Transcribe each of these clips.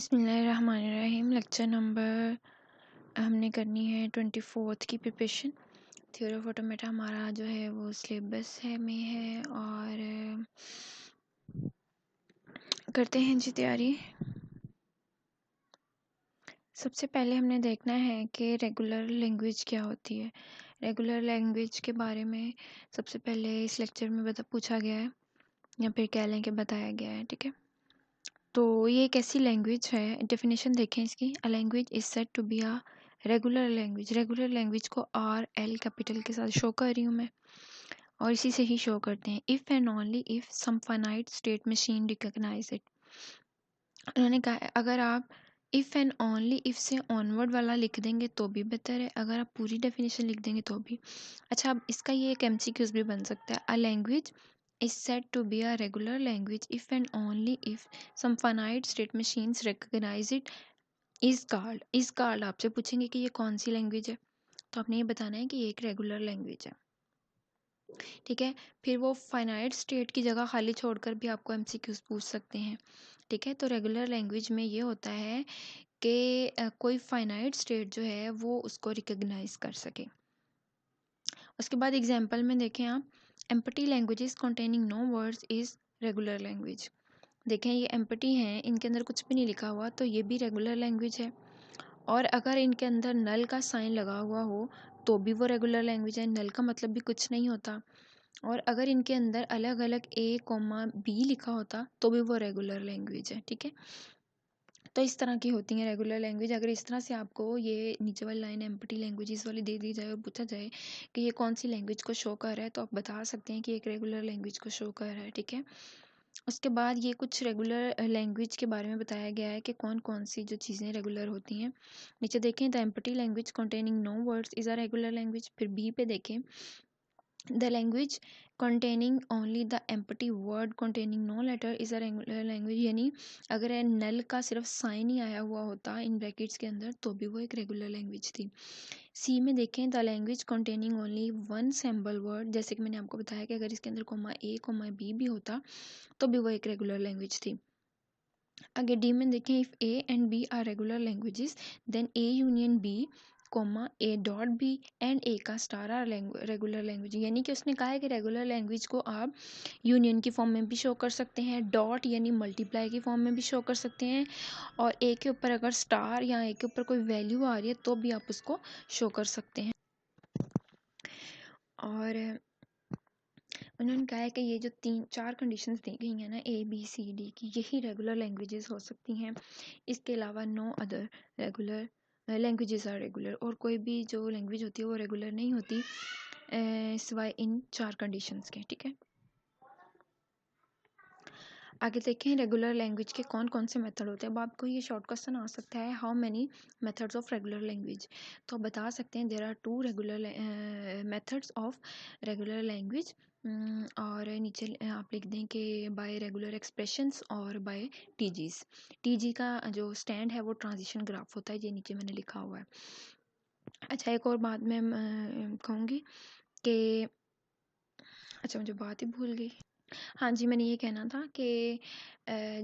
बिस्मिल्लाहिर्रहमानिर्रहीम। Lecture number हमने करनी है 24th की प्रिपरेशन। थ्योरी ऑफ ऑटोमेटा हमारा जो है वो सिलेबस है में है और करते हैं जी तैयारी। सबसे पहले हमने देखना है कि रेगुलर लैंग्वेज क्या होती है। रेगुलर लैंग्वेज के बारे में सबसे पहले इस लेक्चर में पूछा गया है या फिर कह लें कि बताया गया है। ठीक है, तो ये एक ऐसी लैंग्वेज है, डेफिनेशन देखें इसकी। A language is said to be a regular language. Regular language को RL कैपिटल के साथ शो कर रही हूँ मैं और इसी से ही शो करते हैं। If and only if some finite state machine recognize it. उन्होंने कहा है अगर आप इफ़ एंड ओनली इफ़ से ऑनवर्ड वाला लिख देंगे तो भी बेहतर है, अगर आप पूरी डेफिनेशन लिख देंगे तो भी अच्छा। अब इसका ये एक MCQs भी बन सकता है। A language is said to be a regular language if and only if some finite state machines recognize it is called। आपसे पूछेंगे कि ये कौन सी लैंग्वेज है, तो आपने ये बताना है कि ये एक रेगुलर लैंग्वेज है। ठीक है, फिर वो फाइनाइट स्टेट की जगह खाली छोड़कर भी आपको MCQs पूछ सकते हैं। ठीक है, तो रेगुलर लैंग्वेज में ये होता है कि कोई फाइनाइट स्टेट जो है वो उसको रिकग्नाइज कर सके। उसके बाद एग्जाम्पल में देखें आप, empty languages containing no words is regular language. देखें ये एम्पटी हैं, इनके अंदर कुछ भी नहीं लिखा हुआ, तो ये भी रेगुलर लैंग्वेज है। और अगर इनके अंदर नल का साइन लगा हुआ हो तो भी वो रेगुलर लैंग्वेज है। नल का मतलब भी कुछ नहीं होता। और अगर इनके अंदर अलग अलग A, B लिखा होता तो भी वो रेगुलर लैंग्वेज है। ठीक है, तो इस तरह की होती हैं रेगुलर लैंग्वेज। अगर इस तरह से आपको ये नीचे वाली लाइन एम्पटी लैंग्वेजेस वाली दे दी जाए और पूछा जाए कि ये कौन सी लैंग्वेज को शो कर रहा है, तो आप बता सकते हैं कि एक रेगुलर लैंग्वेज को शो कर रहा है। ठीक है, उसके बाद ये कुछ रेगुलर लैंग्वेज के बारे में बताया गया है कि कौन कौन सी जो चीज़ें रेगुलर होती हैं। नीचे देखें, the empty language containing no words is a regular language. फिर B पे देखें, the language containing only the empty word containing no letter is a regular language। यानी अगर नल का सिर्फ साइन ही आया हुआ होता इन ब्रैकेट्स के अंदर तो भी वो एक रेगुलर लैंग्वेज थी। सी में देखें, the language containing only one symbol word, जैसे कि मैंने आपको बताया कि अगर इसके अंदर A, B भी होता तो भी वो एक रेगुलर लैंग्वेज थी। आगे डी में देखें, if A and B are regular languages then A union B A.B and A का स्टार आर रेगुलर लैंग्वेज। यानी कि उसने कहा है कि रेगुलर लैंग्वेज को आप यूनियन की फॉर्म में भी शो कर सकते हैं, डॉट यानी मल्टीप्लाई की फॉर्म में भी शो कर सकते हैं, और A के ऊपर अगर स्टार या A के ऊपर कोई वैल्यू आ रही है तो भी आप उसको शो कर सकते हैं। और उन्होंने कहा है कि ये जो 3-4 कंडीशंस दी गई हैं ना ABCD की, यही रेगुलर लैंग्वेजेस हो सकती हैं। इसके अलावा no other regular languages are regular, और कोई भी जो लैंग्वेज होती है वो रेगुलर नहीं होती सिवाय इन 4 कंडीशंस के। ठीक है, आगे देखें रेगुलर लैंग्वेज के कौन कौन से मेथड होते हैं। अब आपको ये शॉर्ट क्वेश्चन आ सकता है, how many methods of regular language. तो आप बता सकते हैं there are 2 regular methods of regular language. और नीचे आप लिख दें कि बाय रेगुलर एक्सप्रेशंस और बाय TGs। TG का जो स्टैंड है वो ट्रांजिशन ग्राफ होता है, ये नीचे मैंने लिखा हुआ है। अच्छा, एक और बात मैं कहूँगी कि अच्छा मुझे बात ही भूल गई। हाँ जी, मैंने ये कहना था कि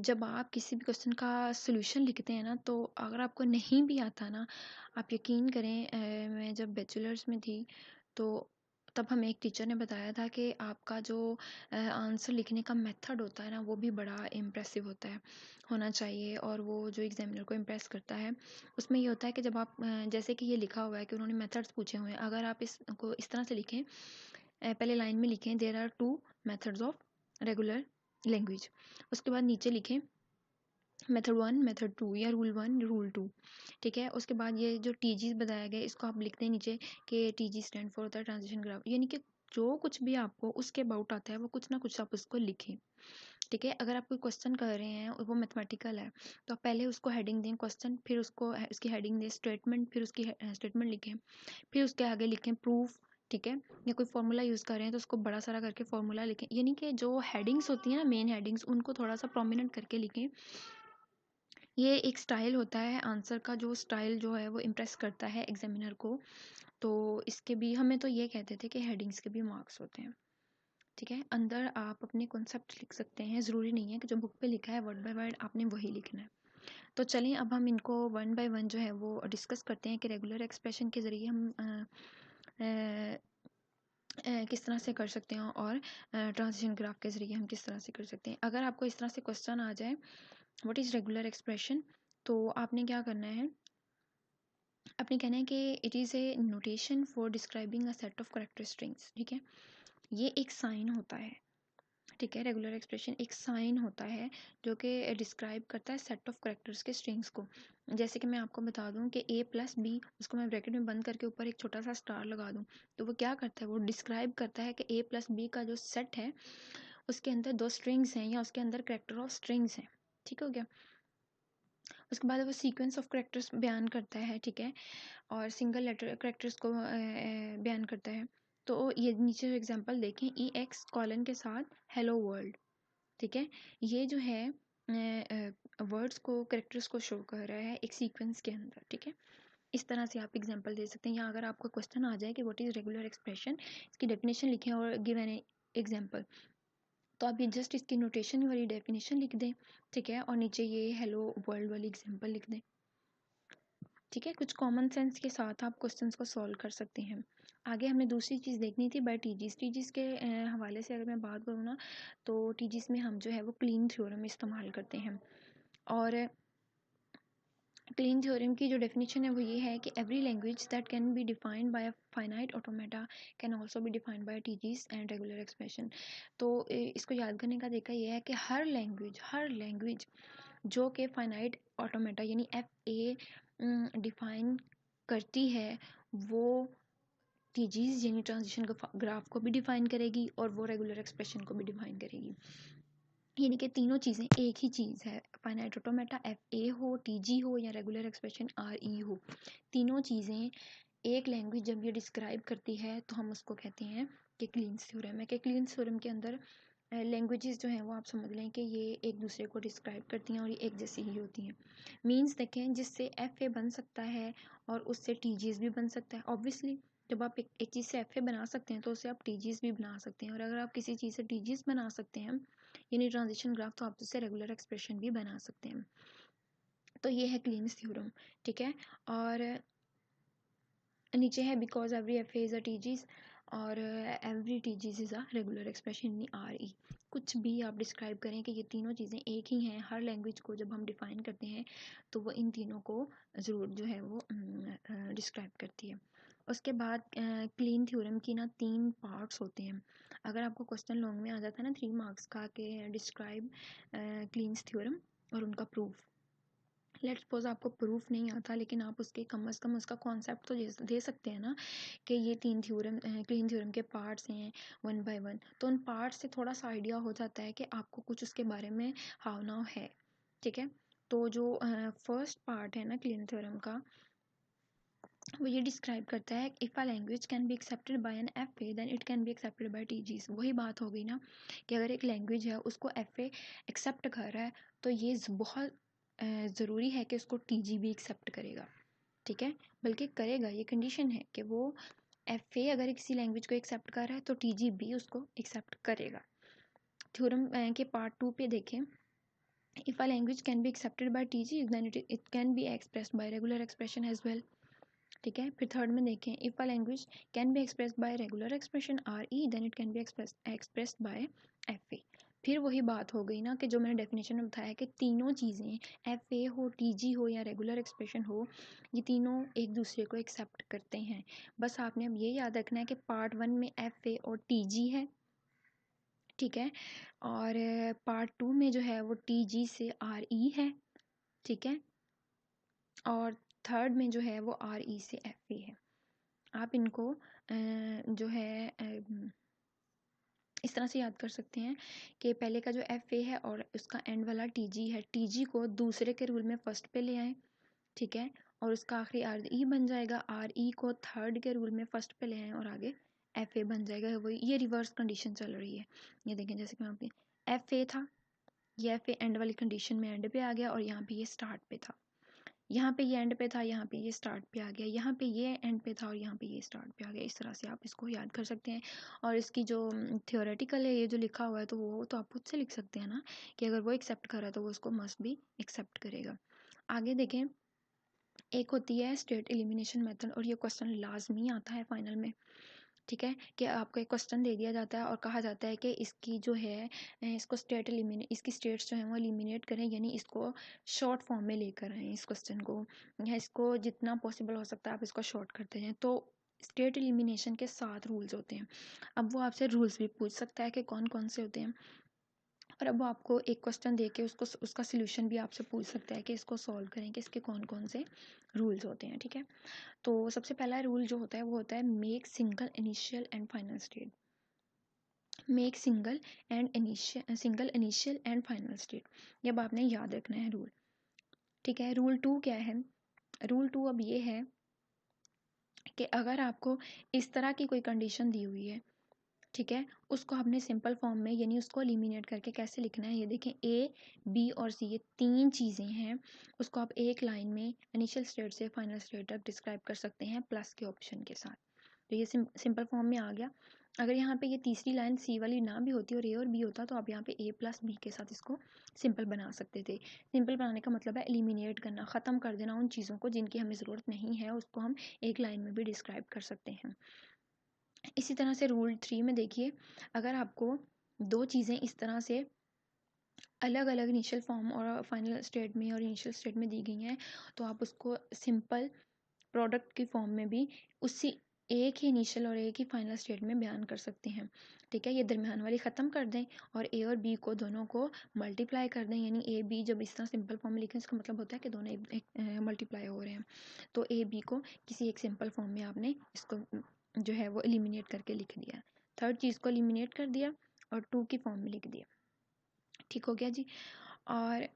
जब आप किसी भी क्वेश्चन का सॉल्यूशन लिखते हैं ना, तो अगर आपको नहीं भी आता ना, आप यकीन करें, मैं जब बैचलर्स में थी तो तब हमें एक टीचर ने बताया था कि आपका जो आंसर लिखने का मेथड होता है ना, वो भी बड़ा इम्प्रेसिव होना चाहिए, और वो जो एग्जामिनर को इम्प्रेस करता है उसमें ये होता है कि जब आप जैसे कि ये लिखा हुआ है कि उन्होंने मेथड्स पूछे हुए हैं, अगर आप इसको इस तरह से लिखें, पहले लाइन में लिखें there are 2 methods of regular language, उसके बाद नीचे लिखें मेथड 1 मेथड 2 या रूल 1 रूल 2। ठीक है, उसके बाद ये जो TG बताया गया इसको आप लिखते हैं नीचे कि TG स्टैंड फॉर होता है ट्रांजिशन ग्राफ। यानी कि जो कुछ भी आपको उसके अबाउट आता है वो कुछ ना कुछ आप उसको लिखें। ठीक है, अगर आप कोई क्वेश्चन कर रहे हैं और वो मैथमेटिकल है तो आप पहले उसको हेडिंग दें क्वेश्चन, फिर उसको उसकी हेडिंग दें स्टेटमेंट, फिर उसकी स्टेटमेंट लिखें, फिर उसके आगे लिखें प्रूफ। ठीक है, या कोई फॉर्मूला यूज़ कर रहे हैं तो उसको बड़ा सारा करके फॉर्मूला लिखें। यानी कि जो हेडिंग्स होती हैं ना, मेन हेडिंग्स, उनको थोड़ा सा प्रोमिनेंट करके लिखें। ये एक स्टाइल होता है आंसर का, जो स्टाइल जो है वो इम्प्रेस करता है एग्जामिनर को। तो इसके भी हमें तो ये कहते थे कि हेडिंग्स के भी मार्क्स होते हैं। ठीक है, अंदर आप अपने कॉन्सेप्ट लिख सकते हैं, ज़रूरी नहीं है कि जो बुक पे लिखा है वर्ड बाय वर्ड आपने वही लिखना है। तो चलिए अब हम इनको वन बाय वन जो है वो डिस्कस करते हैं कि रेगुलर एक्सप्रेशन के ज़रिए हम किस तरह से कर सकते हैं और ट्रांजिशन ग्राफ के ज़रिए हम किस तरह से कर सकते हैं। अगर आपको इस तरह से क्वेश्चन आ जाए व्हाट इज़ रेगुलर एक्सप्रेशन, तो आपने क्या करना है, आपने कहना है कि it is a notation for describing a set of character strings. ठीक है, ये एक साइन होता है। ठीक है, रेगुलर एक्सप्रेशन एक साइन होता है जो कि डिस्क्राइब करता है सेट ऑफ करेक्टर्स के स्ट्रिंग्स को। जैसे कि मैं आपको बता दूं कि a प्लस बी, उसको मैं ब्रैकेट में बंद करके ऊपर एक छोटा सा स्टार लगा दूं, तो वो क्या करता है, वो डिस्क्राइब करता है कि a प्लस बी का जो सेट है उसके अंदर दो स्ट्रिंग्स हैं या उसके अंदर करेक्टर ऑफ स्ट्रिंग्स हैं। ठीक हो गया। उसके बाद वो सीक्वेंस ऑफ करेक्टर्स बयान करता है। ठीक है, और सिंगल लेटर करेक्टर्स को बयान करता है। तो ये नीचे जो एग्जांपल देखें, ई एक्स कॉलन के साथ हेलो वर्ल्ड। ठीक है, ये जो है वर्ड्स को करेक्टर्स को शो कर रहा है एक सीक्वेंस के अंदर। ठीक है, इस तरह से आप एग्जांपल दे सकते हैं। या अगर आपका क्वेश्चन आ जाए कि व्हाट इज रेगुलर एक्सप्रेशन, इसकी डेफिनेशन लिखें और गिव एन एग्जांपल, तो आप ये जस्ट इसकी नोटेशन वाली डेफिनेशन लिख दें। ठीक है, और नीचे ये हेलो वर्ल्ड वाली एग्जांपल लिख दें। ठीक है, कुछ कॉमन सेंस के साथ आप क्वेश्चंस को सॉल्व कर सकते हैं। आगे हमें दूसरी चीज़ देखनी थी बाय टीजीज। टीजीज के हवाले से अगर मैं बात करूँ ना, तो टीजीज में हम जो है वो क्लीन थ्योरम इस्तेमाल करते हैं। और क्लीन थ्योरम की जो डेफिनेशन है वो ये है कि every language that can be defined by a finite automata can also be defined by TGs and regular expression. तो इसको याद करने का तरीका ये है कि हर लैंग्वेज जो कि फाइनाइट ऑटोमेटा यानी FA डिफाइन करती है, वो टीजीज यानी ट्रांजिशन ग्राफ को भी डिफाइन करेगी और वो रेगुलर एक्सप्रेशन को भी डिफाइन करेगी। यानी कि तीनों चीज़ें एक ही चीज़ है। फाइनाइट ऑटोमेटा FA हो, TG हो या रेगुलर एक्सप्रेशन RE हो, तीनों चीज़ें एक लैंग्वेज जब ये डिस्क्राइब करती है तो हम उसको कहते हैं कि क्लीन्स थ्योरम है। कि क्लीन्स थ्योरम के अंदर लैंग्वेजेस जो हैं वो आप समझ लें कि ये एक दूसरे को डिस्क्राइब करती हैं और ये एक जैसी ही होती हैं। मीन्स देखें, जिससे FA बन सकता है और उससे TGs भी बन सकता है। ऑब्वियसली जब आप एक चीज़ से FA बना सकते हैं तो उससे आप TGs भी बना सकते हैं, और अगर आप किसी चीज़ से TGs बना सकते हैं यानी ट्रांजिशन ग्राफ, तो आप उससे रेगुलर एक्सप्रेशन भी बना सकते हैं। तो ये है क्लीन्स थ्योरम। ठीक है, और नीचे है because every FA is a TGs और every TGs is a regular expression यानी RE। कुछ भी आप डिस्क्राइब करें कि ये तीनों चीज़ें एक ही हैं, हर लैंग्वेज को जब हम डिफ़ाइन करते हैं तो वो इन तीनों को ज़रूर जो है वो डिस्क्राइब करती है। उसके बाद क्लीन थ्योरम की ना 3 पार्ट्स होते हैं। अगर आपको क्वेश्चन लॉन्ग में आ जाता है ना 3 मार्क्स का कि डिस्क्राइब क्लीन्स थ्योरम और उनका प्रूफ, लेट्स सपोज आपको प्रूफ नहीं आता लेकिन आप उसके कम से कम उसका कॉन्सेप्ट तो दे सकते हैं ना कि ये 3 थ्योरम क्लीन थ्योरम के पार्ट्स हैं वन बाय वन। तो उन पार्ट्स से थोड़ा सा आइडिया हो जाता है कि आपको कुछ उसके बारे में हाव नाउ है। ठीक है, तो जो फर्स्ट पार्ट है ना क्लीन थ्योरम का, वो ये डिस्क्राइब करता है if a language can be accepted by an FA then it can be accepted by TGs। वही बात हो गई ना कि अगर एक लैंग्वेज है उसको FA एक्सेप्ट कर रहा है तो ये बहुत ज़रूरी है कि उसको TG भी एक्सेप्ट करेगा। ठीक है, बल्कि करेगा, ये कंडीशन है कि वो FA अगर किसी लैंग्वेज को एक्सेप्ट कर रहा है तो TG भी उसको एक्सेप्ट करेगा। थ्योरम के पार्ट 2 पे देखें, if a language can be accepted by TG then it can be expressed by regular expression as well. ठीक है, फिर थर्ड में देखें, if a language can be expressed by regular expression RE then it can be expressed by FA। फिर वही बात हो गई ना कि जो मैंने डेफिनेशन में बताया कि तीनों चीज़ें FA हो, TG हो या रेगुलर एक्सप्रेशन हो, ये तीनों एक दूसरे को एक्सेप्ट करते हैं। बस आपने अब ये याद रखना है कि पार्ट 1 में FA और TG है। ठीक है, और पार्ट 2 में जो है वो TG से RE है। ठीक है, और थर्ड में जो है वो RE से FA है। आप इनको जो है इस तरह से याद कर सकते हैं कि पहले का जो FA है और उसका एंड वाला TG है, TG को दूसरे के रूल में फर्स्ट पे ले आए। ठीक है, और उसका आखिरी RE बन जाएगा, RE को थर्ड के रूल में फर्स्ट पे ले आए और आगे FA बन जाएगा। वही ये रिवर्स कंडीशन चल रही है। ये देखें, जैसे कि मैं आपकी FA था, ये FA एंड वाली कंडीशन में एंड पे आ गया और यहाँ पे ये स्टार्ट पे था। यहाँ पे ये एंड पे था, यहाँ पे ये स्टार्ट पे आ गया, यहाँ पे ये एंड पे था और यहाँ पे ये स्टार्ट पे आ गया। इस तरह से आप इसको याद कर सकते हैं। और इसकी जो थियोरेटिकल है, ये जो लिखा हुआ है, तो वो तो आप खुद से लिख सकते हैं ना कि अगर वो एक्सेप्ट कर रहा है तो वो उसको मस्ट भी एक्सेप्ट करेगा। आगे देखें, एक होती है स्टेट एलिमिनेशन मेथड, और ये क्वेश्चन लाजमी आता है फाइनल में, ठीक है, कि आपको एक क्वेश्चन दे दिया जाता है और कहा जाता है कि इसकी जो है इसको इसकी स्टेट्स जो है वो एलिमिनेट करें, यानी इसको शॉर्ट फॉर्म में लेकर आएँ इस क्वेश्चन को, या इसको जितना पॉसिबल हो सकता है आप इसको शॉर्ट करते हैं। तो स्टेट एलिमिनेशन के 7 रूल्स होते हैं। अब वो आपसे रूल्स भी पूछ सकता है कि कौन कौन से होते हैं, और अब वो आपको एक क्वेश्चन दे के उसका सोल्यूशन भी आपसे पूछ सकता है कि इसको सॉल्व करें कि इसके कौन कौन से रूल्स होते हैं, ठीक है। तो सबसे पहला रूल जो होता है वो होता है make single initial and final state. Make single initial and final state, ये अब आपने याद रखना है रूल, ठीक है। रूल 2 क्या है? रूल 2 अब ये है कि अगर आपको इस तरह की कोई कंडीशन दी हुई है, ठीक है, उसको आपने सिंपल फॉर्म में यानी उसको एलिमिनेट करके कैसे लिखना है, ये देखें, ए बी और सी ये 3 चीज़ें हैं, उसको आप एक लाइन में इनिशियल स्टेट से फाइनल स्टेट तक डिस्क्राइब कर सकते हैं प्लस के ऑप्शन के साथ। तो ये सिंपल फॉर्म में आ गया। अगर यहाँ पे ये तीसरी लाइन सी वाली ना भी होती और ए और बी होता तो आप यहाँ पे ए प्लस बी के साथ इसको सिंपल बना सकते थे। सिंपल बनाने का मतलब है एलिमिनेट करना, ख़त्म कर देना उन चीज़ों को जिनकी हमें ज़रूरत नहीं है, उसको हम एक लाइन में भी डिस्क्राइब कर सकते हैं। इसी तरह से रूल 3 में देखिए, अगर आपको 2 चीज़ें इस तरह से अलग अलग इनिशियल फॉर्म और फाइनल स्टेट में और इनिशियल स्टेट में दी गई हैं, तो आप उसको सिंपल प्रोडक्ट की फॉर्म में भी उसी एक ही इनिशियल और एक ही फाइनल स्टेट में बयान कर सकते हैं, ठीक है। ये दरमियान वाली ख़त्म कर दें और ए और बी को दोनों को मल्टीप्लाई कर दें, यानी ए बी जब इस तरह सिंपल फॉर्म में लिखें इसका मतलब होता है कि दोनों मल्टीप्लाई हो रहे हैं। तो ए बी को किसी एक सिंपल फॉर्म में आपने इसको जो है वो एलिमिनेट करके लिख दिया, थर्ड चीज़ को एलिमिनेट कर दिया और 2 की फॉर्म में लिख दिया, ठीक हो गया जी। और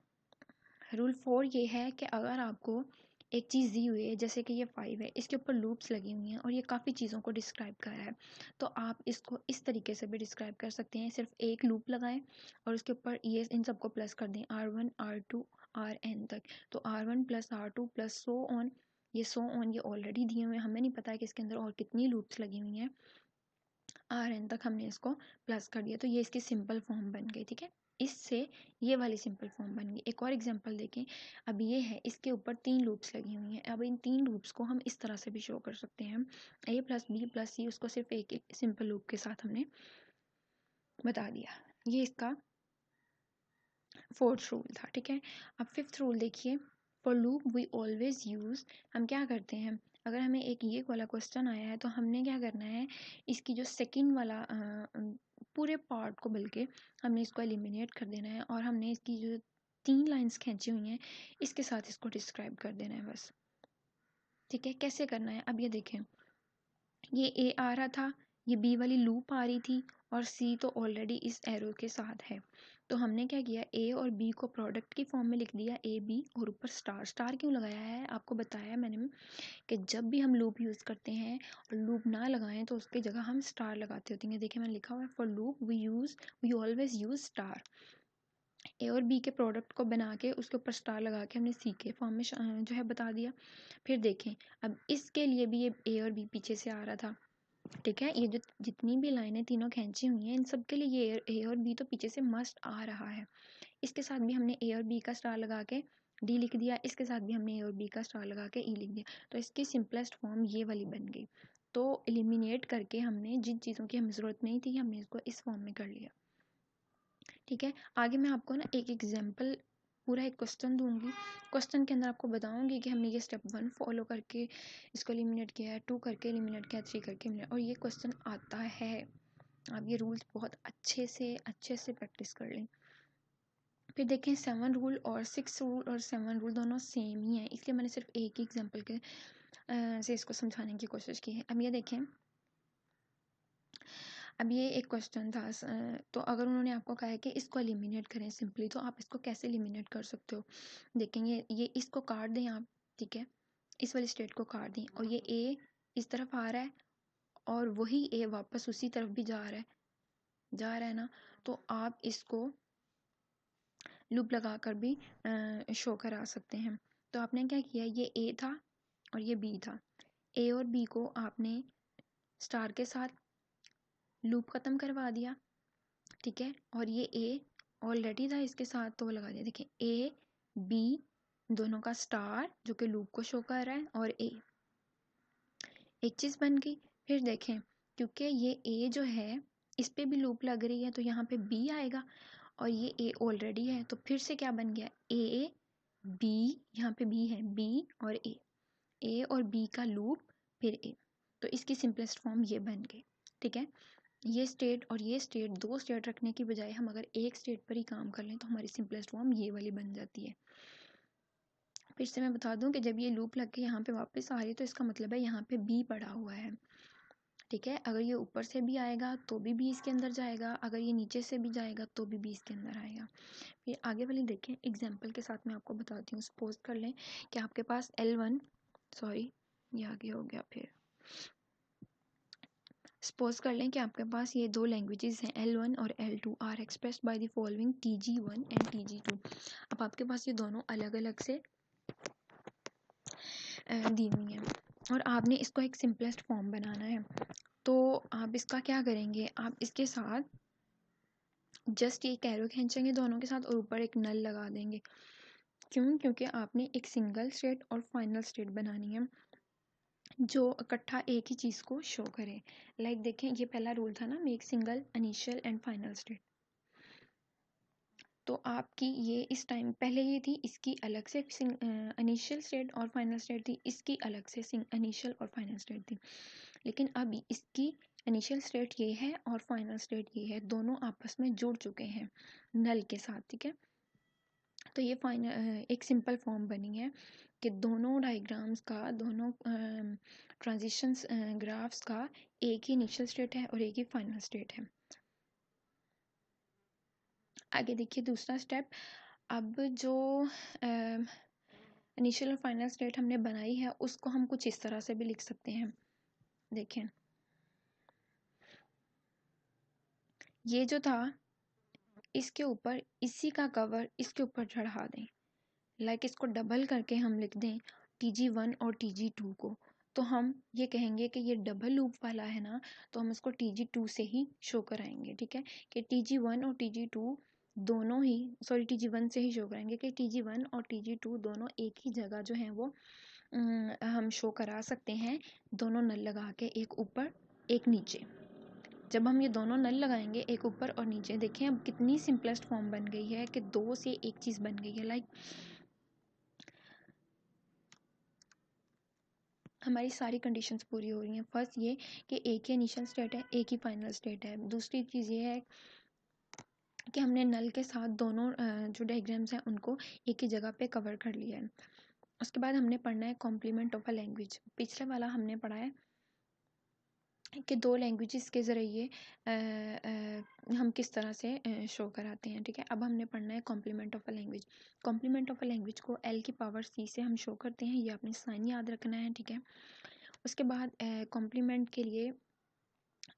रूल 4 ये है कि अगर आपको एक चीज़ दी हुई है, जैसे कि ये 5 है, इसके ऊपर लूप्स लगी हुई हैं और ये काफ़ी चीज़ों को डिस्क्राइब कर रहा है, तो आप इसको इस तरीके से भी डिस्क्राइब कर सकते हैं, सिर्फ एक लूप लगाएं और उसके ऊपर ये इन सबको प्लस कर दें, R1 R2 Rn तक। तो R1 plus R2 plus so on, ये सो ऑन ये ऑलरेडी दिए हुए हैं, हमें नहीं पता है कि इसके अंदर और कितनी लूप्स लगी हुई हैं, Rn तक हमने इसको प्लस कर दिया, तो ये इसकी सिंपल फॉर्म बन गई, ठीक है। इससे ये वाली सिंपल फॉर्म बन गई। एक और एग्जांपल देखें, अब ये है, इसके ऊपर 3 लूप्स लगी हुई हैं, अब इन 3 लूप्स को हम इस तरह से भी शो कर सकते हैं, a प्लस बी प्लस सी, उसको सिर्फ एक सिंपल लूप के साथ हमने बता दिया। ये इसका 4th रूल था, ठीक है। अब 5th रूल देखिए, for loop we always use, हम क्या करते हैं, अगर हमें एक ये वाला क्वेश्चन आया है तो हमने क्या करना है, इसकी जो सेकंड वाला पूरे पार्ट को बल्कि हमने इसको एलिमिनेट कर देना है और हमने इसकी जो 3 लाइंस खींची हुई हैं इसके साथ इसको डिस्क्राइब कर देना है बस, ठीक है। कैसे करना है, अब ये देखें, ये ए आ रहा था, ये बी वाली लूप आ रही थी और सी तो ऑलरेडी इस एरो के साथ है, तो हमने क्या किया, ए और बी को प्रोडक्ट की फॉर्म में लिख दिया, ए बी, और ऊपर स्टार। स्टार क्यों लगाया है आपको बताया मैंने कि जब भी हम लूप यूज़ करते हैं और लूप ना लगाएं तो उसकी जगह हम स्टार लगाते होते हैं। देखिए मैंने लिखा हुआ है, for loop we always use star. A और बी के प्रोडक्ट को बना के उसके ऊपर स्टार लगा के हमने सी के फॉर्म में जो है बता दिया। फिर देखें, अब इसके लिए भी ये ए और बी पीछे से आ रहा था, ठीक है, ये जो जितनी भी लाइनें तीनों खींची हुई हैं इन सब के लिए ये ए और बी तो पीछे से मस्ट आ रहा है। इसके साथ भी हमने ए और बी का स्टार लगा के डी लिख दिया, इसके साथ भी हमने ए और बी का स्टार लगा के ई लिख दिया, तो इसकी सिंपलेस्ट फॉर्म ये वाली बन गई। तो एलिमिनेट करके हमने जिन चीज़ों की हमें ज़रूरत नहीं थी हमने इसको इस फॉर्म में कर लिया, ठीक है। आगे मैं आपको ना एक एग्जाम्पल पूरा एक क्वेश्चन दूंगी, क्वेश्चन के अंदर आपको बताऊंगी कि हमने ये स्टेप 1 फॉलो करके इसको एलिमिनेट किया है, 2 करके एलिमिनेट किया, 3 करके एलिमिनेट, और ये क्वेश्चन आता है। आप ये रूल्स बहुत अच्छे से प्रैक्टिस कर लें। फिर देखें 7 रूल और 6 रूल और 7 रूल दोनों सेम ही हैं, इसलिए मैंने सिर्फ एक ही एग्जाम्पल के से इसको समझाने की कोशिश की है। अब ये देखें, अब ये एक क्वेश्चन था, तो अगर उन्होंने आपको कहा है कि इसको एलिमिनेट करें सिंपली, तो आप इसको कैसे एलिमिनेट कर सकते हो। देखेंगे ये इसको काट दें आप, ठीक है, इस वाली स्टेट को काट दें और ये ए इस तरफ आ रहा है और वही ए वापस उसी तरफ भी जा रहा है ना, तो आप इसको लूप लगा कर भी शो करा सकते हैं। तो आपने क्या किया, ये ए था और ये बी था, ए और बी को आपने स्टार के साथ लूप ख़त्म करवा दिया, ठीक है, और ये ए ऑलरेडी था इसके साथ तो वो लगा दिया। देखिए ए बी दोनों का स्टार जो कि लूप को शो कर रहा है, और ए, एक चीज़ बन गई। फिर देखें, क्योंकि ये ए जो है इस पे भी लूप लग रही है तो यहाँ पे बी आएगा, और ये ए ऑलरेडी है तो फिर से क्या बन गया, ए बी, यहाँ पे बी है, बी और ए और बी का लूप, फिर ए। तो इसकी सिंपलेस्ट फॉर्म ये बन गई। ठीक है, ये स्टेट और ये स्टेट, दो स्टेट रखने की बजाय हम अगर एक स्टेट पर ही काम कर लें तो हमारी सिंपलेस्ट फॉर्म ये वाली बन जाती है। फिर से मैं बता दूं कि जब ये लूप लग के यहाँ पे वापस आ रही है तो इसका मतलब है यहाँ पे बी पड़ा हुआ है। ठीक है, अगर ये ऊपर से भी आएगा तो भी इसके अंदर जाएगा, अगर ये नीचे से भी जाएगा तो भी इसके अंदर आएगा। फिर आगे वाली देखें, एग्जाम्पल के साथ मैं आपको बताती हूँ। सपोज कर लें कि आपके पास L1, सॉरी ये आगे हो गया, फिर सपोज कर लें कि आपके पास ये दो लैंग्वेजेस हैं L1 और L2 are expressed by the following TG1 and TG2। अब आपके पास ये दोनों अलग अलग से दी हुई हैं और आपने इसको एक सिंपलेस्ट फॉर्म बनाना है। तो आप इसका क्या करेंगे, आप इसके साथ जस्ट ये कैरो खींचेंगे दोनों के साथ और ऊपर एक नल लगा देंगे। क्यों? क्योंकि आपने एक सिंगल स्टेट और फाइनल स्टेट बनानी है जो इकट्ठा एक ही चीज़ को शो करे। लाइक देखें, ये पहला रूल था ना, make single initial and final state. तो आपकी ये इस टाइम पहले ये थी, इसकी अलग से इनिशियल स्टेट और फाइनल स्टेट थी, इसकी अलग से इनिशियल और फाइनल स्टेट थी। लेकिन अभी इसकी इनिशियल स्टेट ये है और फाइनल स्टेट ये है, दोनों आपस में जुड़ चुके हैं नल के साथ। ठीक है, तो ये फाइनल एक सिंपल फॉर्म बनी है कि दोनों डायग्राम्स का, दोनों ट्रांजिशंस ग्राफ्स का एक ही इनिशियल स्टेट है और एक ही फाइनल स्टेट है। आगे देखिए दूसरा स्टेप। अब जो इनिशियल और फाइनल स्टेट हमने बनाई है उसको हम कुछ इस तरह से भी लिख सकते हैं। देखें, ये जो था इसके ऊपर इसी का कवर इसके ऊपर चढ़ा दें, लाइक इसको डबल करके हम लिख दें TG1 और TG2 को, तो हम ये कहेंगे कि ये डबल लूप वाला है ना, तो हम इसको TG2 से ही शो कराएंगे। ठीक है, कि TG1 और TG2 दोनों ही, सॉरी TG1 से ही शो कराएंगे कि TG1 और TG2 दोनों एक ही जगह जो है वो हम शो करा सकते हैं, दोनों नल लगा के, एक ऊपर एक नीचे। जब हम ये दोनों नल लगाएंगे एक ऊपर और नीचे, देखें अब कितनी सिंपलेस्ट फॉर्म बन गई है कि दो से एक चीज़ बन गई है। लाइक हमारी सारी कंडीशंस पूरी हो रही हैं। फर्स्ट ये कि एक ही इनिशियल स्टेट है, एक ही फाइनल स्टेट है। दूसरी चीज़ ये है कि हमने नल के साथ दोनों जो डायग्राम्स हैं उनको एक ही जगह पे कवर कर लिया है। उसके बाद हमने पढ़ना है कॉम्प्लीमेंट ऑफ अ लैंग्वेज। पिछले वाला हमने पढ़ा है कि दो लैंग्वेजेस के ज़रिए हम किस तरह से शो कराते हैं। ठीक है, अब हमने पढ़ना है complement of a language. Complement of a language को L की पावर C से हम शो करते हैं, ये आपने साइन याद रखना है। ठीक है, उसके बाद कॉम्प्लीमेंट के लिए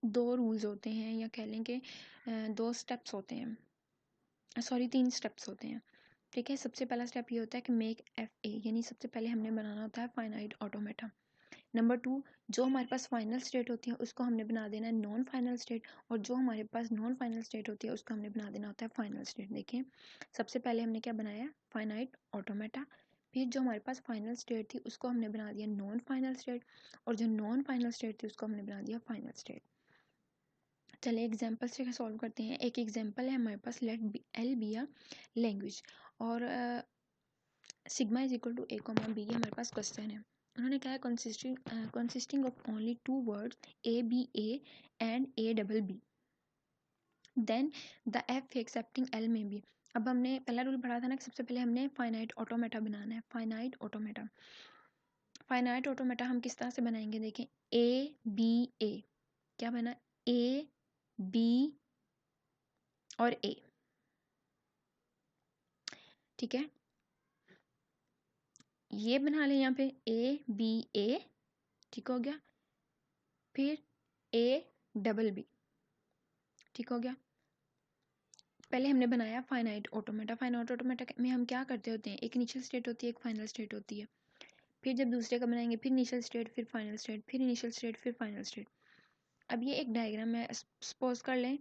दो रूल्स होते हैं, या कह लें कि दो स्टेप्स होते हैं, सॉरी 3 स्टेप्स होते हैं। ठीक है, सबसे पहला स्टेप ये होता है कि मेक FA, यानी सबसे पहले हमने बनाना होता है फाइनाइट ऑटोमेटा। नंबर 2, जो हमारे पास फाइनल स्टेट होती है उसको हमने बना देना है नॉन फाइनल स्टेट, और जो हमारे पास नॉन फाइनल स्टेट होती है उसको हमने बना देना होता है फाइनल स्टेट। देखें, सबसे पहले हमने क्या बनाया, फाइनाइट ऑटोमेटा। फिर जो हमारे पास फाइनल स्टेट थी उसको हमने बना दिया नॉन फाइनल स्टेट, और जो नॉन फाइनल स्टेट थी उसको हमने बना दिया फाइनल स्टेट। चलिए एग्जाम्पल से सॉल्व करते हैं। एक एग्जाम्पल है हमारे पास, let L be a language, और sigma is equal to A, B, ये हमारे पास क्वेश्चन है। उन्होंने कहा है consisting of only 2 words ABA and ABB, then the F accepting L में भी। अब हमने पहला रूल पढ़ा था ना कि सबसे पहले हमने फाइनाइट ऑटोमेटा बनाना है। फाइनाइट ऑटोमेटा हम किस तरह से बनाएंगे, देखें ABA, क्या बना, AB और A। ठीक है, ये बना लें यहाँ पे ABA, ठीक हो गया, फिर ABB, ठीक हो गया। पहले हमने बनाया फाइनाइट ऑटोमेटा। फाइनाइट ऑटोमेटा में हम क्या करते होते हैं, एक इनिशियल स्टेट होती है, एक फाइनल स्टेट होती है। फिर जब दूसरे का बनाएंगे, फिर इनिशियल स्टेट, फिर फाइनल स्टेट, फिर इनिशियल स्टेट, फिर फाइनल स्टेट। अब ये एक डायग्राम है, सपोज कर लें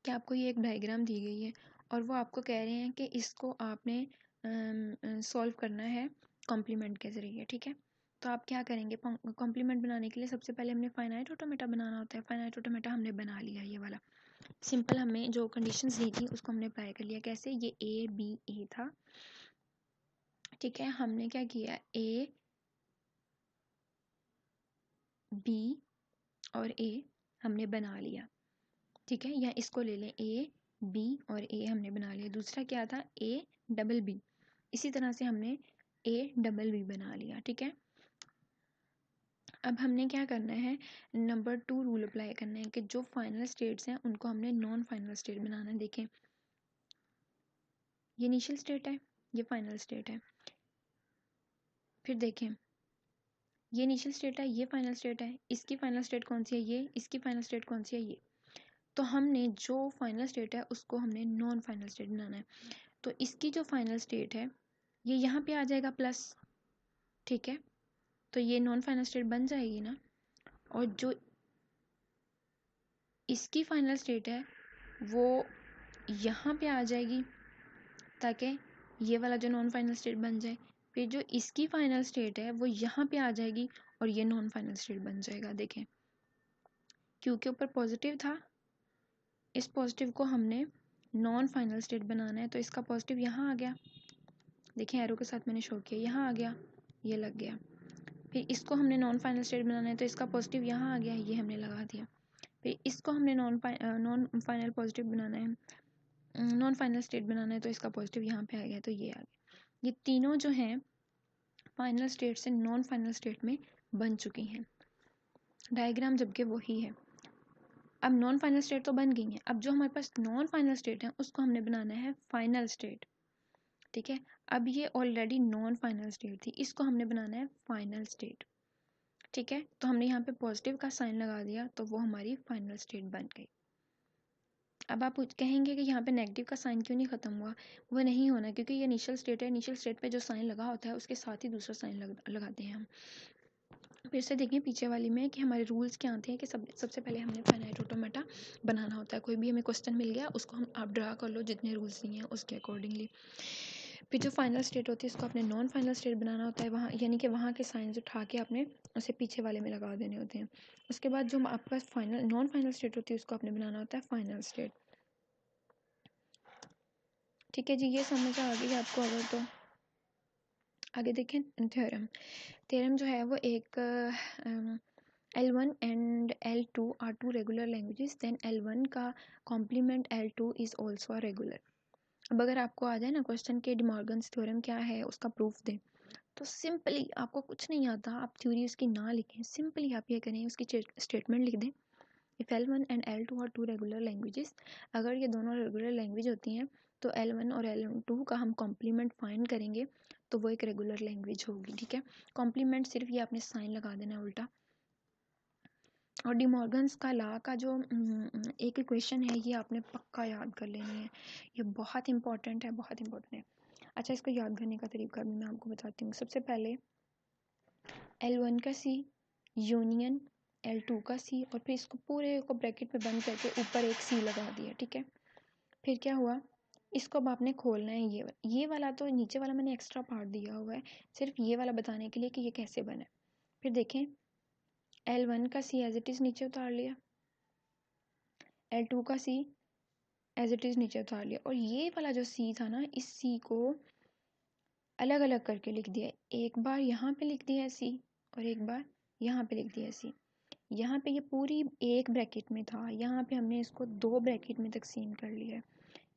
कि आपको ये एक डायग्राम दी गई है और वो आपको कह रहे हैं कि इसको आपने सॉल्व करना है कॉम्प्लीमेंट के ज़रिए, ठीक है। तो आप क्या करेंगे, कॉम्प्लीमेंट बनाने के लिए सबसे पहले हमने फाइनाइट ऑटोमेटा बनाना होता है। फाइनाइट ऑटोमेटा हमने बना लिया, ये वाला सिंपल, हमें जो कंडीशंस दी थी उसको हमने अप्लाई कर लिया। कैसे, ये ए बी ए था, ठीक है। हमने क्या किया, ए बी और ए हमने बना लिया, ठीक है। या इसको ले लें, ए बी और ए हमने बना लिया। दूसरा क्या था, ए डबल बी, इसी तरह से हमने ए डबल बी बना लिया, ठीक है। अब हमने क्या करना है, नंबर 2 रूल अप्लाई करना है कि जो फाइनल स्टेट्स हैं उनको हमने नॉन फाइनल स्टेट बनाना है। देखें, ये इनिशियल स्टेट है, ये फाइनल स्टेट है। फिर देखें, ये इनिशियल स्टेट है, ये फाइनल स्टेट है। इसकी फाइनल स्टेट कौन सी है, ये। इसकी फाइनल स्टेट कौन सी है, ये। तो हमने जो फाइनल स्टेट है उसको हमने नॉन फाइनल स्टेट बनाना है। तो इसकी जो फाइनल स्टेट है ये यहाँ पे आ जाएगा प्लस, ठीक है। तो ये नॉन फाइनल स्टेट बन जाएगी ना। और जो इसकी फाइनल स्टेट है वो यहाँ पे आ जाएगी, ताकि ये वाला जो नॉन फाइनल स्टेट बन जाए। फिर जो इसकी फाइनल स्टेट है वो यहाँ पे आ जाएगी और ये नॉन फाइनल स्टेट बन जाएगा। देखें, क्यू के ऊपर पॉजिटिव था, इस पॉजिटिव को हमने नॉन फाइनल स्टेट बनाना है, तो इसका पॉजिटिव यहाँ आ गया। देखें, एरो के साथ मैंने शो किया, यहाँ आ गया, ये लग गया। फिर इसको हमने नॉन फाइनल स्टेट बनाना है, तो इसका पॉजिटिव यहाँ आ गया, ये हमने लगा दिया। फिर इसको हमने नॉन फाइनल पॉजिटिव बनाना है, नॉन फाइनल स्टेट बनाना है, तो इसका पॉजिटिव यहाँ पे आ गया, तो ये आ गया। ये तीनों जो हैं फाइनल स्टेट से नॉन फाइनल स्टेट में बन चुकी हैं। डायग्राम जबकि वही है। अब नॉन फाइनल स्टेट तो बन गई हैं, अब जो हमारे पास नॉन फाइनल स्टेट है उसको हमने बनाना है फाइनल स्टेट, ठीक है। अब ये ऑलरेडी नॉन फाइनल स्टेट थी, इसको हमने बनाना है फाइनल स्टेट, ठीक है। तो हमने यहाँ पे पॉजिटिव का साइन लगा दिया, तो वो हमारी फाइनल स्टेट बन गई। अब आप कहेंगे कि यहाँ पे नेगेटिव का साइन क्यों नहीं ख़त्म हुआ। वो नहीं होना, क्योंकि ये इनिशियल स्टेट है, इनिशियल स्टेट पे जो साइन लगा होता है उसके साथ ही दूसरा साइन लगाते हैं हम। फिर से देखें पीछे वाली में कि हमारे रूल्स क्या आते हैं कि सबसे पहले हमने फाइनाइट ऑटोमेटा बनाना होता है। कोई भी हमें क्वेश्चन मिल गया उसको हम आप ड्रा कर लो, जितने रूल्स दिए हैं उसके अकॉर्डिंगली। फिर जो फाइनल स्टेट होती है उसको अपने नॉन फाइनल स्टेट बनाना होता है, वहाँ यानी कि वहाँ के साइंस उठा के आपने उसे पीछे वाले में लगा देने होते हैं। उसके बाद जो आपका फाइनल नॉन फाइनल स्टेट होती है उसको आपने बनाना होता है फाइनल स्टेट, ठीक है जी। ये समझ आ गई आपको। अगर तो आगे देखें, थ्योरम जो है वो एक L1 and L2 are two regular languages, then L1 का complement L2 is also regular. अब अगर आपको आ जाए ना क्वेश्चन के डिमॉर्गन्स थ्योरम क्या है उसका प्रूफ दें, तो सिंपली आपको कुछ नहीं आता, आप थ्योरी उसकी ना लिखें, सिंपली आप ये करें, उसकी स्टेटमेंट लिख दें, if L1 and L2 are two regular languages, अगर ये दोनों रेगुलर लैंग्वेज होती हैं तो L1 और L2 का हम कॉम्प्लीमेंट फाइंड करेंगे तो वो एक रेगुलर लैंग्वेज होगी, ठीक है। कॉम्प्लीमेंट सिर्फ ये आपने साइन लगा देना है उल्टा। और डिमॉर्गन्स का लॉ का जो एक इक्वेशन है ये आपने पक्का याद कर लेनी है, ये बहुत इंपॉर्टेंट है, बहुत इंपॉर्टेंट है। अच्छा, इसको याद करने का तरीका भी मैं आपको बताती हूँ। सबसे पहले L1 का C यूनियन L2 का C, और फिर इसको पूरे को ब्रैकेट में बंद करके ऊपर एक C लगा दिया, ठीक है। फिर क्या हुआ, इसको अब आपने खोलना है, ये वाला तो नीचे वाला मैंने एक्स्ट्रा पार्ट दिया हुआ है सिर्फ ये वाला बताने के लिए कि ये कैसे बना। फिर देखें, L1 का C एज इट इज़ नीचे उतार लिया, L2 का C एज इट इज़ नीचे उतार लिया, और ये वाला जो C था ना, इस C को अलग अलग करके लिख दिया। एक बार यहाँ पे लिख दिया C और एक बार यहाँ पे लिख दिया C। यहाँ पे ये पूरी एक ब्रैकेट में था, यहाँ पे हमने इसको दो ब्रैकेट में तकसीम कर लिया है।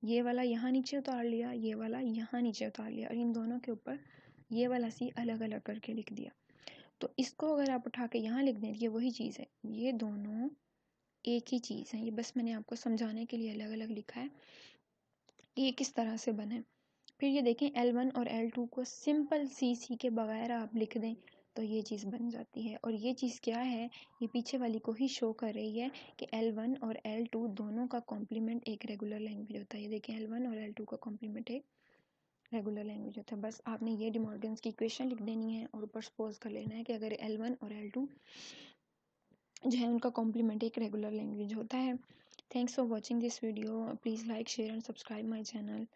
ये वाला यहाँ नीचे उतार लिया, ये वाला यहाँ नीचे उतार लिया, और इन दोनों के ऊपर ये वाला C अलग अलग करके लिख दिया। तो इसको अगर आप उठा के यहाँ लिख दें, ये वही चीज़ है, ये दोनों एक ही चीज़ है। ये बस मैंने आपको समझाने के लिए अलग अलग लिखा है कि ये किस तरह से बने। फिर ये देखें, L1 और L2 को सिंपल C के बगैर आप लिख दें तो ये चीज़ बन जाती है। और ये चीज़ क्या है, ये पीछे वाली को ही शो कर रही है कि L1 और L2 दोनों का कॉम्प्लीमेंट एक रेगुलर लैंग्वेज होता है। ये देखें, L1 और L2 का कॉम्प्लीमेंट एक रेगुलर लैंग्वेज होता है। बस आपने ये डिमॉर्गन्स की इक्वेशन लिख देनी है और ऊपर सपोज कर लेना है कि अगर L1 और L2 जो है उनका कॉम्प्लीमेंट एक रेगुलर लैंग्वेज होता है। Thanks for watching this video, please like share and subscribe my channel.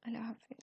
अल्लाह हाफिज़।